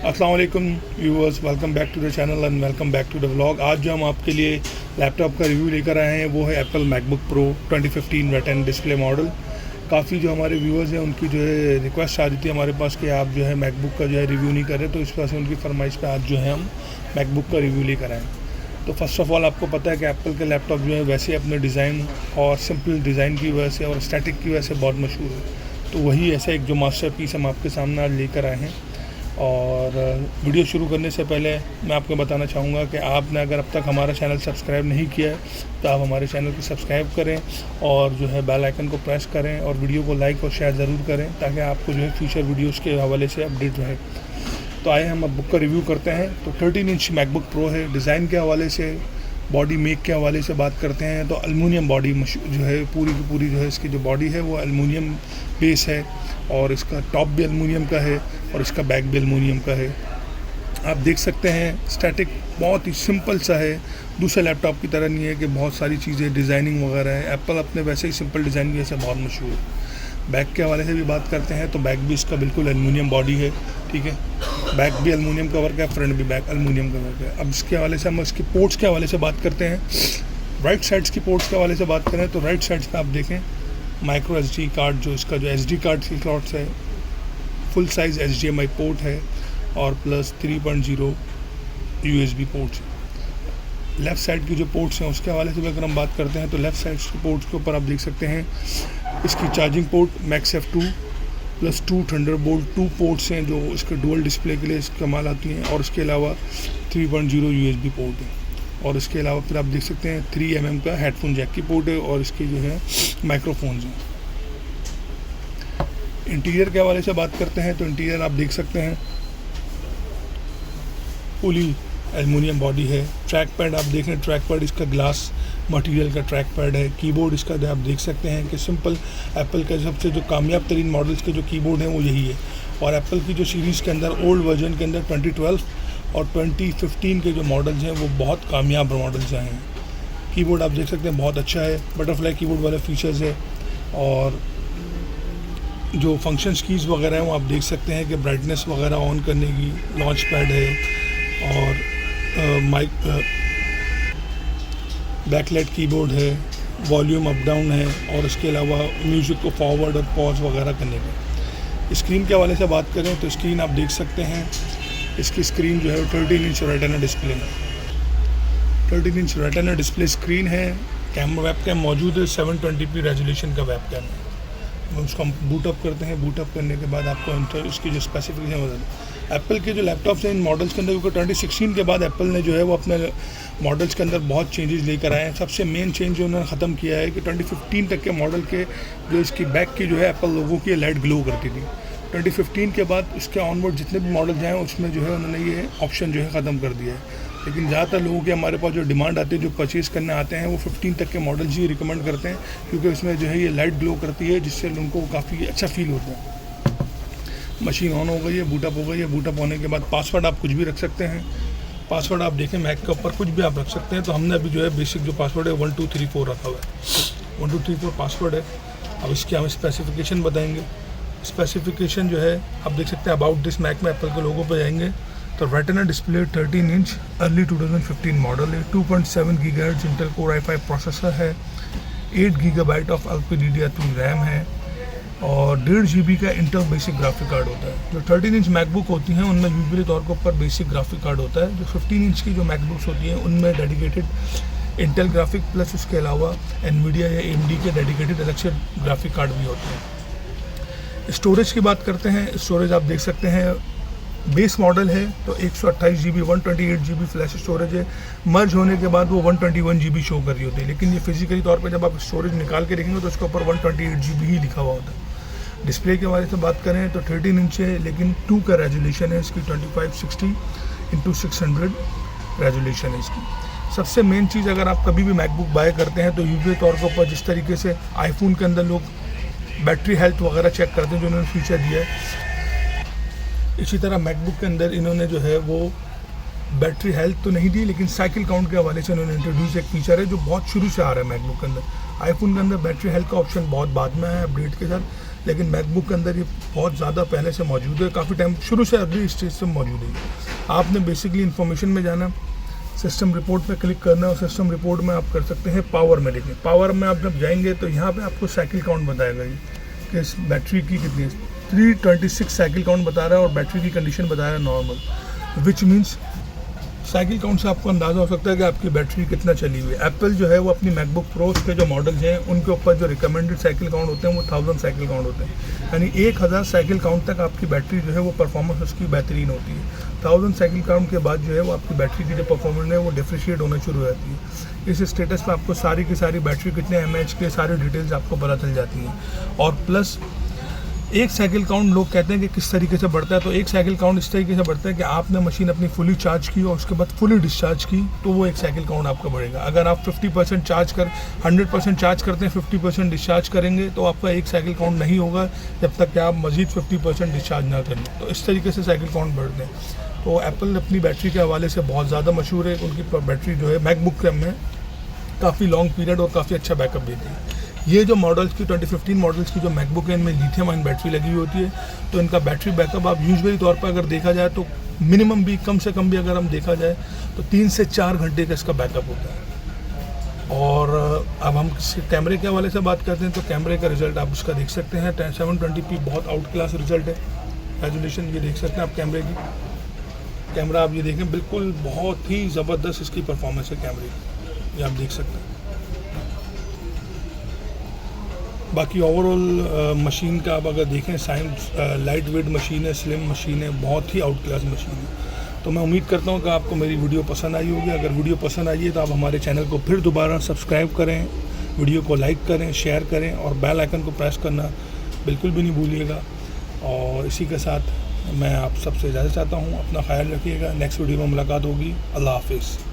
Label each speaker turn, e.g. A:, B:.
A: अस्सलाम वालेकुम viewers, welcome back to the channel and welcome back to the vlog. आज जो हम आपके लिए लैपटॉप का रिव्यू लेकर आए हैं वो है Apple MacBook pro 2015 retina display model. काफ़ी जो हमारे व्यूअर्स हैं उनकी जो है रिक्वेस्ट आ रही थी हमारे पास कि आप जो है मैकबुक का जो है रिव्यू नहीं करें, तो इस वजह से उनकी फरमाइश पे आज जो है हम मैकबुक का रिव्यू लेकर आए। तो फर्स्ट ऑफ़ ऑल आपको पता है कि एप्पल के लैपटॉप जो है वैसे अपने डिज़ाइन और सिंपल डिज़ाइन की वजह से और स्टैटिक की वजह से बहुत मशहूर है। तो वही ऐसा एक जो मास्टर पीस हम आपके सामने आज लेकर आए हैं। और वीडियो शुरू करने से पहले मैं आपको बताना चाहूँगा कि आपने अगर अब तक हमारा चैनल सब्सक्राइब नहीं किया है तो आप हमारे चैनल को सब्सक्राइब करें और जो है बेल आइकन को प्रेस करें और वीडियो को लाइक और शेयर ज़रूर करें ताकि आपको जो है फ्यूचर वीडियोस के हवाले से अपडेट रहे। तो आए हम अब बुक का रिव्यू करते हैं। तो 13 इंच मैकबुक प्रो है। डिज़ाइन के हवाले से, बॉडी मेक के हवाले से बात करते हैं तो एल्युमिनियम बॉडी जो है पूरी की पूरी जो है इसकी जो बॉडी है वो एल्युमिनियम बेस है और इसका टॉप भी एल्युमिनियम का है और इसका बैक भी एल्युमिनियम का है। आप देख सकते हैं स्टैटिक बहुत ही सिंपल सा है, दूसरे लैपटॉप की तरह नहीं है कि बहुत सारी चीज़ें डिज़ाइनिंग वगैरह है। एप्पल अपने वैसे ही सिंपल डिज़ाइन की वजह से बहुत मशहूर है। बैक के हवाले से भी बात करते हैं तो बैक भी इसका बिल्कुल एल्युमिनियम बॉडी है, ठीक है। बैक भी एल्युमिनियम का वर्क है, फ्रंट भी बैक एल्युमिनियम का वर्क है। अब इसके हवाले से हम इसके पोर्ट्स के हवाले से बात करते हैं। राइट साइड्स की पोर्ट्स के हवाले से बात करें तो राइट साइड्स पे आप देखें माइक्रो SD कार्ड, जो इसका जो SD कार्ड की स्लॉट्स है, फुल साइज़ HDMI पोर्ट है और plus 3.0 USB ports. Left side की जो पोर्ट्स हैं उसके हवाले से भी अगर हम बात करते हैं तो लेफ़्ट साइड के पोर्ट्स के ऊपर आप देख सकते हैं इसकी charging port MagSafe 2 plus 2 Thunderbolt 2 ports हैं जो इसके डुअल डिस्प्ले के लिए इस्तेमाल आती हैं और इसके अलावा 3.0 USB पोर्ट है। और इसके अलावा फिर आप देख सकते हैं 3 mm का हेडफोन जैक की पोर्ट है और इसके जो है माइक्रोफोन्स हैं। इंटीरियर के हवाले से बात करते हैं तो इंटीरियर आप देख सकते हैं फुली एल्युमिनियम बॉडी है। ट्रैक पैड आप देख रहे हैं, ट्रैक पैड इसका ग्लास मटेरियल का ट्रैक पैड है। कीबोर्ड इसका आप देख सकते हैं कि सिंपल एप्पल का सबसे जो कामयाब तरीन मॉडल्स के जो कीबोर्ड हैं वो यही है। और एप्पल की जो सीरीज़ के अंदर ओल्ड वर्जन के अंदर 2012 और 2015 के जो मॉडल्स हैं वो बहुत कामयाब मॉडल्स हैं। कीबोर्ड आप देख सकते हैं बहुत अच्छा है, बटरफ्लाई कीबोर्ड वाले फीचर्स है। और जो फंक्शंस कीज़ वगैरह हैं वो आप देख सकते हैं कि ब्राइटनेस वगैरह ऑन करने की लॉन्च पैड है और माइक बैकलाइट कीबोर्ड है, वॉल्यूम अप डाउन है और इसके अलावा म्यूज़िक को फॉरवर्ड और पॉज वगैरह करने का। स्क्रीन के हवाले से बात करें तो स्क्रीन आप देख सकते हैं इसकी स्क्रीन जो है 13 इंच रेटिना डिस्प्ले है। 13 इंच रेटिना डिस्प्ले स्क्रीन है। कैमरा वेब कैम मौजूद है, 720p रेजोल्यूशन का वेब कैम है। उसको हम बूट अप करते हैं। बूट अप करने के बाद आपको उसकी जो स्पेसिफिकेशन बताते हैं। एप्पल के जो लैपटॉप्स हैं इन मॉडल्स के अंदर, क्योंकि 2016 के बाद एप्पल ने जो है वो अपने मॉडल्स के अंदर बहुत चेंजेस लेकर आए हैं। सबसे मेन चेंज जो उन्होंने ख़त्म किया है कि 2015 तक के मॉडल के जो इसकी बैक की जो है एप्पल लोगों की लाइट ग्लो करती थी। 2015 के बाद इसके ऑनवर्ड जितने भी मॉडल हैं उसमें जो है उन्होंने ये ऑप्शन जो है ख़त्म कर दिया है। लेकिन ज़्यादातर लोगों की हमारे पास जो डिमांड आती है, जो परचेज़ करने आते हैं, वो 15 तक के मॉडल्स ही रिकमेंड करते हैं क्योंकि उसमें जो है ये लाइट ग्लो करती है जिससे उनको काफ़ी अच्छा फील होता है। मशीन ऑन हो गई है, बूटअप हो गई है। बूटअप होने के बाद पासवर्ड आप कुछ भी रख सकते हैं। पासवर्ड आप देखें मैक के ऊपर कुछ भी आप रख सकते हैं। तो हमने अभी जो है बेसिक जो पासवर्ड है 1234 रखा हुआ है। 1234 पासवर्ड है। अब इसके हम स्पेसिफिकेशन बताएंगे। स्पेसिफिकेशन जो है आप देख सकते हैं अबाउट दिस मैक में एप्पल के लोगों पर जाएंगे तो retina display 13 inch early 2015 model है। 2.7 GHz Intel core i5 processor है। 8 GB ऑफ LPDDR2 रैम है और 1.5 GB का इंटेल बेसिक ग्राफिक कार्ड होता है। जो 13 इंच मैकबुक होती हैं उनमें यूजुअली तौर के ऊपर बेसिक ग्राफिक कार्ड होता है। जो 15 इंच की जो मैकबुक्स होती हैं उनमें डेडिकेटेड इंटेल ग्राफिक प्लस उसके अलावा NVIDIA या AMD के डेडिकेटेड अलग से ग्राफिक कार्ड भी होते हैं। स्टोरेज की बात करते हैं। स्टोरेज आप देख सकते हैं बेस मॉडल है तो 128 GB 128 GB फ्लैश स्टोरेज है। मर्ज होने के बाद वो 121 GB शो कर रही होती है, लेकिन ये फिजिकली तौर पे जब आप स्टोरेज निकाल के देखेंगे तो उसके ऊपर 128 GB ही लिखा हुआ होता है। डिस्प्ले के बारे में बात करें तो 13 इंच है लेकिन 2 का रेजोल्यूशन है इसकी, 2560x600 रेजोल्यूशन है इसकी। सबसे मेन चीज़ अगर आप कभी भी मैकबुक बाय करते हैं तो यूजुअली तौर के ऊपर जिस तरीके से आईफोन के अंदर लोग बैटरी हेल्थ वगैरह चेक करते हैं जो उन्होंने फीचर दिया है, इसी तरह मैकबुक के अंदर इन्होंने जो है वो बैटरी हेल्थ तो नहीं दी लेकिन साइकिल काउंट के हवाले से इन्होंने इंट्रोड्यूस एक फीचर है जो बहुत शुरू से आ रहा है मैकबुक के अंदर। आईफोन के अंदर बैटरी हेल्थ का ऑप्शन बहुत बाद में है अपडेट के साथ, लेकिन मैकबुक के अंदर ये बहुत ज़्यादा पहले से मौजूद है, काफ़ी टाइम शुरू से अर्ली स्टेज से मौजूद है। आपने बेसिकली इन्फॉर्मेशन में जाना, सिस्टम रिपोर्ट पे क्लिक करना और सिस्टम रिपोर्ट में आप कर सकते हैं पावर में देखें। पावर में आप जब जाएंगे तो यहाँ पे आपको साइकिल काउंट बताएगा ये कि इस बैटरी की कितनी है। 326 साइकिल काउंट बता रहा है और बैटरी की कंडीशन बता रहा है normal, which means cycle count से आपको अंदाज़ा हो सकता है कि आपकी बैटरी कितना चली हुई है। एप्पल जो है वो अपनी मैकबुक प्रोस के जो मॉडल्स हैं उनके ऊपर जो रिकमेंडेड साइकिल काउंट होते हैं वो 1000 साइकिल काउंट होते हैं, यानी 1000 साइकिल काउंट तक आपकी बैटरी जो है वो परफॉर्मेंस उसकी बेहतरीन होती है। 1000 साइकिल काउंट के बाद जो है वो आपकी बैटरी की जो परफॉर्मेंस है वो डिफ्रेशिएट होना शुरू हो जाती है। इस स्टेटस पर आपको सारी की सारी बैटरी कितने mAh के सारी डिटेल्स आपको पता चल जाती हैं। और प्लस एक साइकिल काउंट लोग कहते हैं कि किस तरीके से बढ़ता है, तो एक साइकिल काउंट इस तरीके से बढ़ता है कि आपने मशीन अपनी फुली चार्ज की और उसके बाद फुली डिस्चार्ज की तो वो एक साइकिल काउंट आपका बढ़ेगा। अगर आप 50% चार्ज कर 100% चार्ज करते हैं, 50% डिस्चार्ज करेंगे तो आपका एक साइकिल काउंट नहीं होगा जब तक कि आप मज़ीद 50% डिस्चार्ज ना करें। तो इस तरीके से साइकिल काउंट बढ़ते हैं। तो एप्पल अपनी बैटरी के हवाले से बहुत ज़्यादा मशहूर है। उनकी बैटरी जो है मैकबुक में काफ़ी लॉन्ग पीरियड और काफ़ी अच्छा बैकअप देती है। ये जो मॉडल्स की 2015 मॉडल्स की जो मैकबुक है इनमें लिथियम आयन बैटरी लगी हुई होती है, तो इनका बैटरी बैकअप आप यूजुअली तौर पर अगर देखा जाए तो मिनिमम भी कम से कम भी अगर हम देखा जाए तो 3 से 4 घंटे का इसका बैकअप होता है। और अब हम कैमरे के हवाले से बात करते हैं तो कैमरे का रिज़ल्ट आप उसका देख सकते हैं। 720p बहुत आउट क्लास रिज़ल्ट है। रेजोल्यूशन ये देख सकते हैं आप कैमरे की, कैमरा आप ये देखें बिल्कुल बहुत ही ज़बरदस्त इसकी परफॉर्मेंस है कैमरे की, ये आप देख सकते हैं। बाकी ओवरऑल मशीन का आप अगर देखें साइंस लाइट वेट मशीन है, स्लिम मशीन है, बहुत ही आउट क्लास मशीन है। तो मैं उम्मीद करता हूँ कि आपको मेरी वीडियो पसंद आई होगी। अगर वीडियो पसंद आई है तो आप हमारे चैनल को फिर दोबारा सब्सक्राइब करें, वीडियो को लाइक करें, शेयर करें और बेल आइकन को प्रेस करना बिल्कुल भी नहीं भूलिएगा। और इसी के साथ मैं आप सबसे इजाज़त चाहता हूँ। अपना ख्याल रखिएगा। नेक्स्ट वीडियो में मुलाकात होगी। अल्लाह हाफिज़।